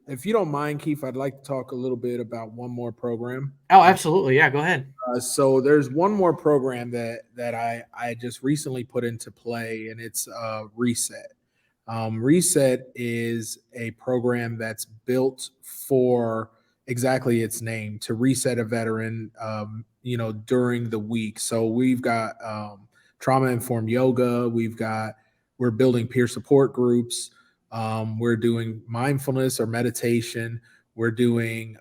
If you don't mind, Keith, I'd like to talk a little bit about one more program. Oh, absolutely. Yeah, go ahead. So there's one more program that I just recently put into play, and it's Reset. Reset is a program that's built for exactly its name, to reset a veteran, during the week. So we've got trauma-informed yoga. We're building peer support groups. We're doing mindfulness or meditation. We're doing,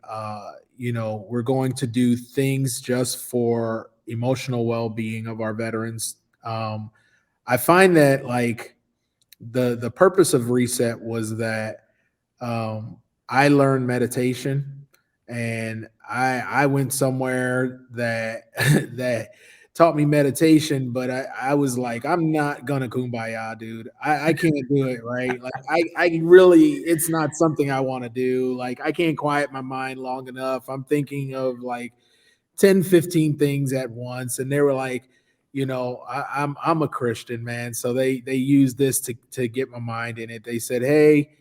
we're going to do things just for emotional well-being of our veterans. I find that like the purpose of Reset was that I learned meditation, and I went somewhere that that taught me meditation, but I was like, I'm not gonna kumbaya, dude. I can't do it, right? Like I really, it's not something I want to do. Like I can't quiet my mind long enough. I'm thinking of like 10, 15 things at once. And they were like, I'm a Christian, man. So they used this to get my mind in it. They said, hey,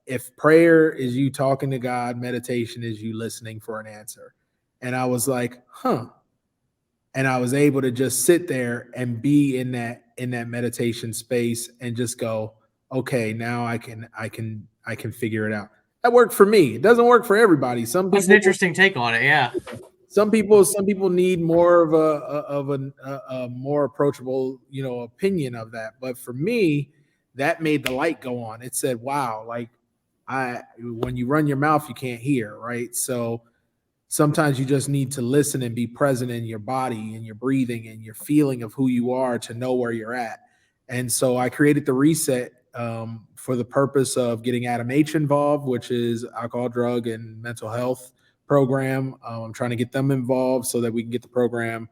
if prayer is you talking to God, meditation is you listening for an answer. And I was like, huh. And I was able to just sit there and be in that meditation space and just go, okay, now I can figure it out. That worked for me. It doesn't work for everybody. Some people, That's an interesting take on it. Yeah. some people need more of a more approachable, opinion of that. But for me, that made the light go on. It said, wow, like when you run your mouth, you can't hear, right? So sometimes you just need to listen and be present in your body and your breathing and your feeling of who you are to know where you're at. And so I created the Reset for the purpose of getting Adam H involved, which is alcohol, drug, and mental health program. I'm trying to get them involved so that we can get the program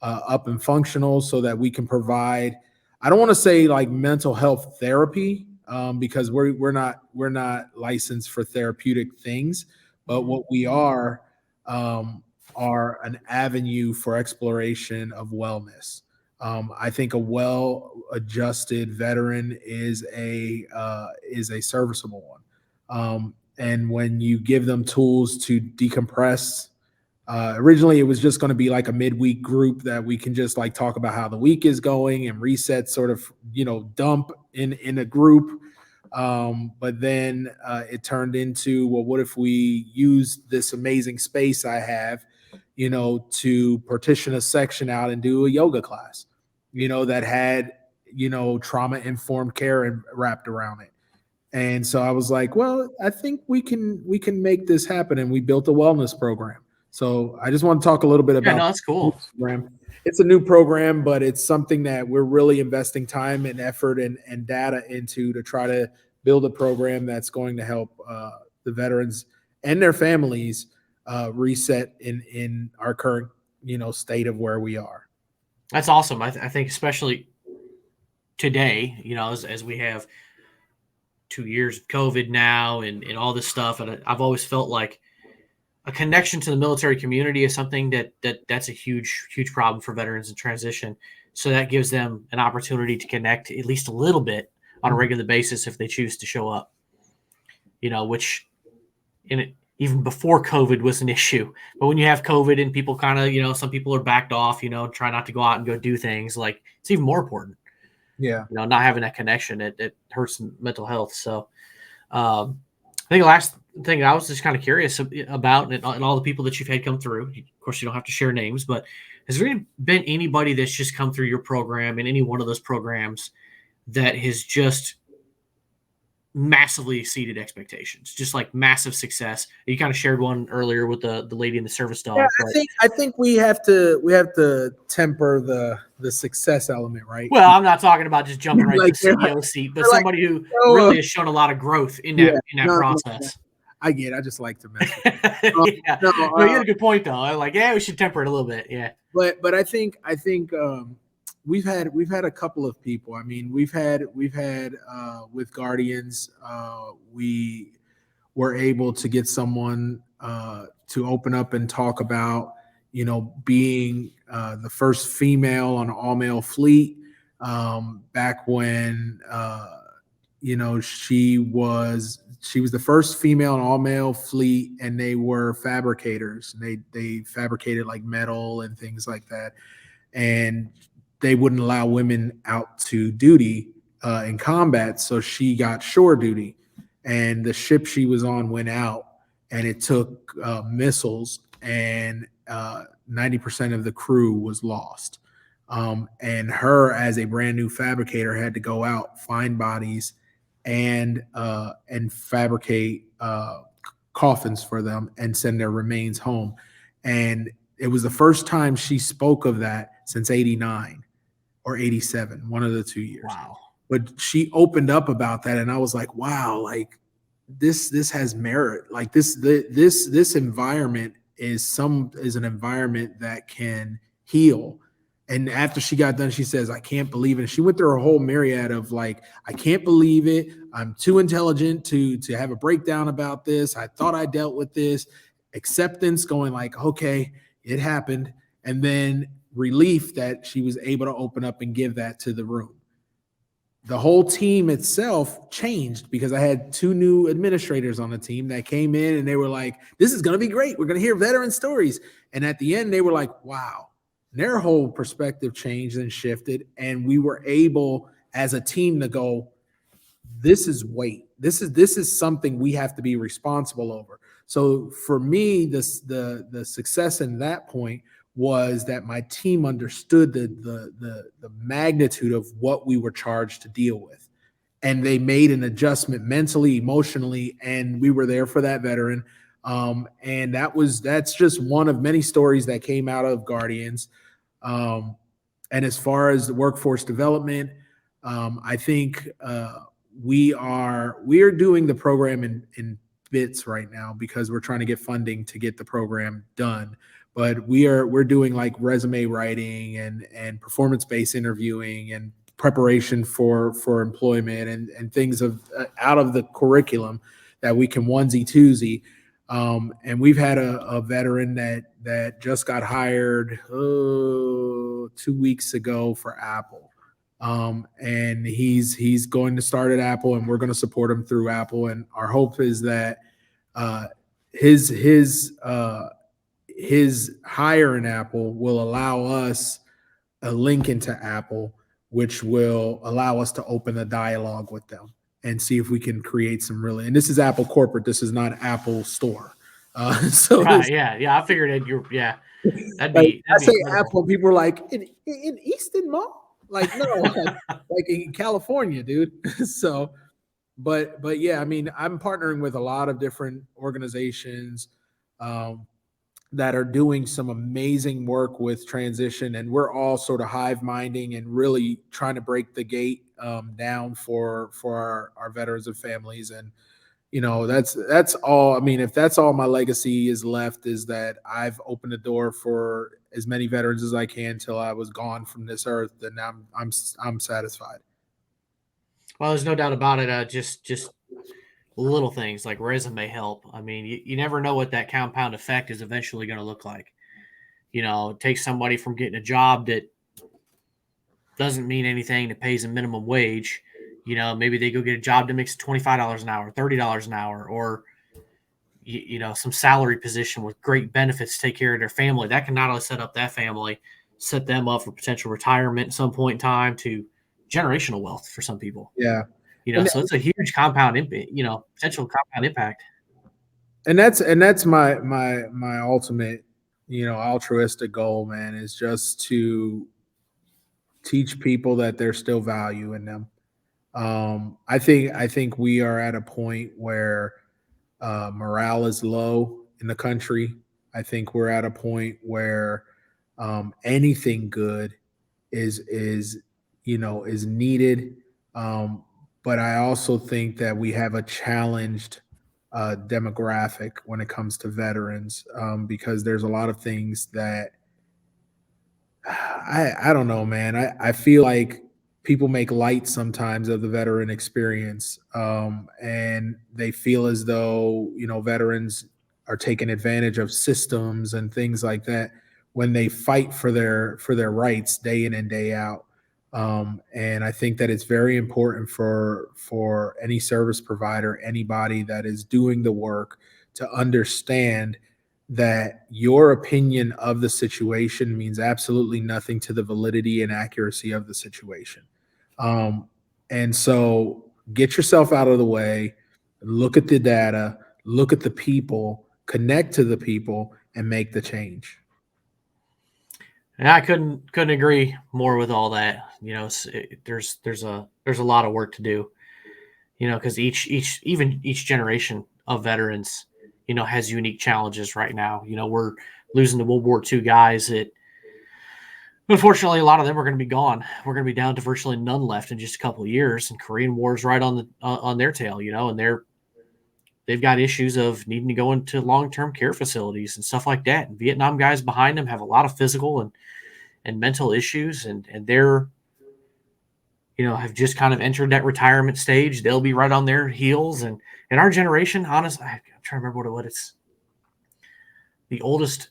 up and functional, so that we can provide, I don't want to say like mental health therapy, because we're not licensed for therapeutic things, but what we are an avenue for exploration of wellness. I think a well-adjusted veteran is a serviceable one. And when you give them tools to decompress, originally it was just going to be like a midweek group that we can just like talk about how the week is going and reset, sort of, dump in a group. But then it turned into, well, what if we use this amazing space I have, to partition a section out and do a yoga class, that had, trauma-informed care wrapped around it. And so I was like, well, I think we can make this happen. And we built a wellness program. So I just want to talk a little bit about. Yeah, no, that's cool. It's a new program, but it's something that we're really investing time and effort and data into to try to build a program that's going to help the veterans and their families reset in our current, state of where we are. That's awesome. I think especially today, as we have 2 years of COVID now and all this stuff. And I've always felt like a connection to the military community is something that's a huge, huge problem for veterans in transition. So that gives them an opportunity to connect at least a little bit on a regular basis if they choose to show up, which even before COVID was an issue. But when you have COVID and people kind of, some people are backed off, try not to go out and go do things, like it's even more important. Yeah. Not having that connection, it hurts mental health. So I think the last thing I was just kind of curious about, and all the people that you've had come through, of course, you don't have to share names, but has there been anybody that's just come through your program in any one of those programs that has just massively exceeded expectations, just like massive success? You kind of shared one earlier with the lady in the service dog. Yeah, I think we have to temper the success element, right? Well, I'm not talking about just jumping right Like, to the CEO seat, but like, somebody who really has shown a lot of growth in that process. I get it. I just like to mess with yeah. No, you had a good point though. Like, we should temper it a little bit. Yeah. But I think we've had a couple of people. I mean, we've had with Guardians, we were able to get someone to open up and talk about, being the first female on an all-male fleet back when, she was the first female and all male fleet, and they were fabricators. They fabricated like metal and things like that, and they wouldn't allow women out to duty in combat. So she got shore duty, and the ship she was on went out, and it took missiles, and 90% of the crew was lost. And her, as a brand new fabricator, had to go out, find bodies, and fabricate coffins for them and send their remains home. And it was the first time she spoke of that since 89 or 87, one of the 2 years. Wow. But she opened up about that, and I was like, wow, like this has merit. Like this environment is an environment that can heal. And after she got done, she says, I can't believe it. And she went through a whole myriad of like, I can't believe it. I'm too intelligent to have a breakdown about this. I thought I dealt with this. Acceptance, going like, okay, it happened. And then relief that she was able to open up and give that to the room. The whole team itself changed because I had 2 new administrators on the team that came in, and they were like, this is going to be great. We're going to hear veteran stories. And at the end, they were like, wow. Their whole perspective changed and shifted. And we were able as a team to go, this is weight. This is something we have to be responsible over. So for me, the success in that point was that my team understood the magnitude of what we were charged to deal with. And they made an adjustment mentally, emotionally, and we were there for that veteran. And that's just one of many stories that came out of Guardians. And as far as the workforce development, I think we are doing the program in bits right now because we're trying to get funding to get the program done. But we're doing like resume writing and performance-based interviewing and preparation for employment and things out of the curriculum that we can onesie twosie. And we've had a veteran that just got hired 2 weeks ago for Apple. And he's going to start at Apple, and we're going to support him through Apple. And our hope is that his hire in Apple will allow us a link into Apple, which will allow us to open a dialogue with them and see if we can create some really, and this is Apple corporate, this is not Apple store. So right, yeah, I figured that'd like, be I say incredible. Apple, people are like in Easton Mall, like no, like in California, dude. So, but yeah, I mean, I'm partnering with a lot of different organizations that are doing some amazing work with transition, and we're all sort of hive minding and really trying to break the gate down for our veterans and families. And that's all. I mean, if that's all my legacy is left, is that I've opened the door for as many veterans as I can till I was gone from this earth, then I'm satisfied. Well, there's no doubt about it. Just little things like resume help. I mean, you never know what that compound effect is eventually going to look like. It takes somebody from getting a job that doesn't mean anything, that pays a minimum wage. Maybe they go get a job that makes $25 an hour, $30 an hour, or some salary position with great benefits to take care of their family. That can not only set up that family, set them up for potential retirement at some point in time, to generational wealth for some people. Yeah. So it's a huge compound impact, potential compound impact. And that's my ultimate, altruistic goal, man, is just to teach people that there's still value in them. I think we are at a point where morale is low in the country. I think we're at a point where anything good is needed. But I also think that we have a challenged demographic when it comes to veterans, because there's a lot of things that I don't know, man. I feel like people make light sometimes of the veteran experience, and they feel as though veterans are taking advantage of systems and things like that when they fight for their rights day in and day out. And I think that it's very important for any service provider, anybody that is doing the work, to understand that your opinion of the situation means absolutely nothing to the validity and accuracy of the situation. And so get yourself out of the way, look at the data, look at the people, connect to the people, and make the change. And I couldn't agree more with all that. There's a lot of work to do. Because each generation of veterans, has unique challenges right now. We're losing the World War II guys that, unfortunately, a lot of them are going to be gone. We're going to be down to virtually none left in just a couple of years. And Korean War is right on their tail, and they've got issues of needing to go into long-term care facilities and stuff like that. And Vietnam guys behind them have a lot of physical and mental issues, and they're, have just kind of entered that retirement stage. They'll be right on their heels. And in our generation, honestly, I'm trying to remember what it's. The oldest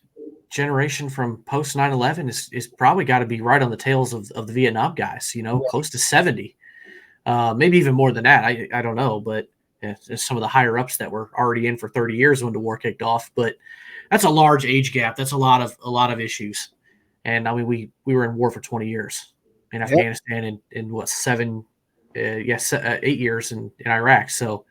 generation from post 9/11 is probably got to be right on the tails of the Vietnam guys, close to 70, maybe even more than that. I don't know, but some of the higher ups that were already in for 30 years when the war kicked off. But that's a large age gap. That's a lot of issues. And I mean, we were in war for 20 years in Afghanistan, and what, 8 years in Iraq. So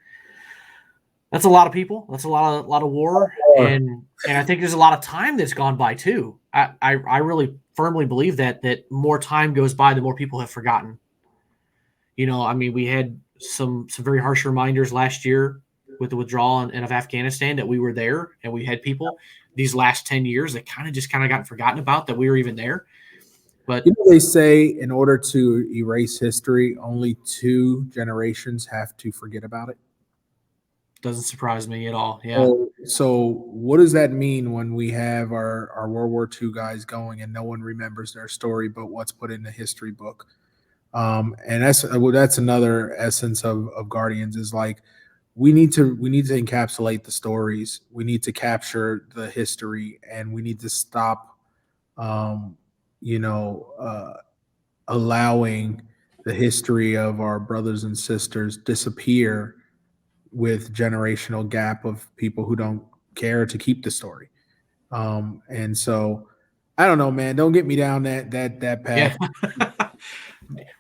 that's a lot of people. That's a lot of war. And I think there's a lot of time that's gone by too. I really firmly believe that more time goes by, the more people have forgotten. I mean, we had some very harsh reminders last year with the withdrawal of Afghanistan that we were there, and we had people these last 10 years that kind of got forgotten about that we were even there. But they say in order to erase history, only 2 generations have to forget about it. Doesn't surprise me at all. Yeah. So what does that mean when we have our World War II guys going and no one remembers their story but what's put in the history book? And that's another essence of Guardians, is like we need to encapsulate the stories. We need to capture the history, and we need to stop allowing the history of our brothers and sisters disappear with generational gap of people who don't care to keep the story. And so I don't know, man, don't get me down that path. Yeah.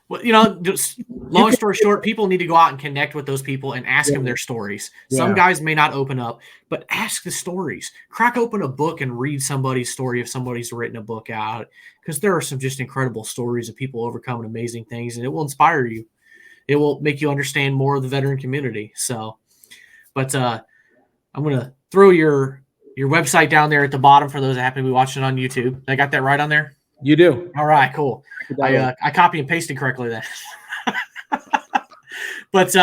Well, just long story short, people need to go out and connect with those people and ask them their stories. Some guys may not open up, but ask the stories. Crack open a book and read somebody's story if somebody's written a book out, because there are some just incredible stories of people overcoming amazing things, and it will inspire you. It will make you understand more of the veteran community. So, but I'm going to throw your website down there at the bottom for those that happen to be watching on YouTube. I got that right on there? You do. All right, cool. I copy and pasted correctly then. But it's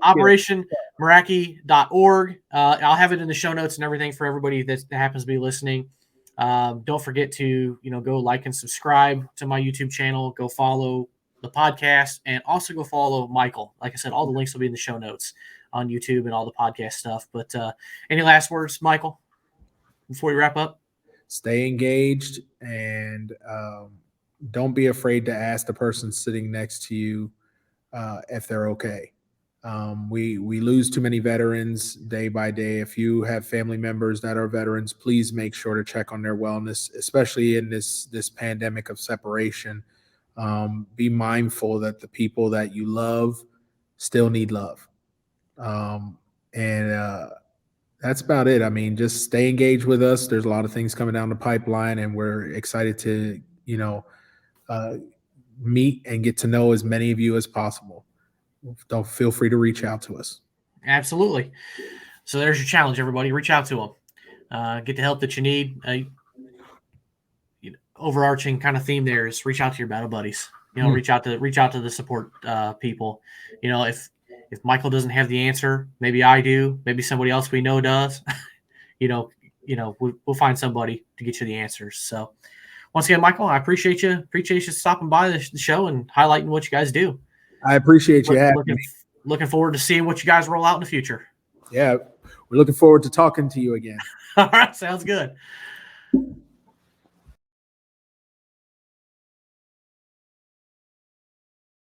operationmeraki.org. I'll have it in the show notes and everything for everybody that happens to be listening. Don't forget to, go like and subscribe to my YouTube channel. Go follow the podcast, and also go follow Michael. Like I said, all the links will be in the show notes on YouTube and all the podcast stuff. But any last words, Michael, before we wrap up? Stay engaged, and don't be afraid to ask the person sitting next to you if they're okay. We lose too many veterans day by day. If you have family members that are veterans, please make sure to check on their wellness, especially in this pandemic of separation. Be mindful that the people that you love still need love. That's about it. I mean, just stay engaged with us. There's a lot of things coming down the pipeline, and we're excited to, meet and get to know as many of you as possible. Don't feel free to reach out to us. Absolutely. So there's your challenge, everybody. Reach out to them. Get the help that you need. Overarching kind of theme there is reach out to your battle buddies. Reach out to the support people. If Michael doesn't have the answer, maybe I do. Maybe somebody else we know does. We'll find somebody to get you the answers. So once again, Michael, I appreciate you. Appreciate you stopping by the show and highlighting what you guys do. I appreciate you having me. Looking forward to seeing what you guys roll out in the future. Yeah, we're looking forward to talking to you again. All right, sounds good.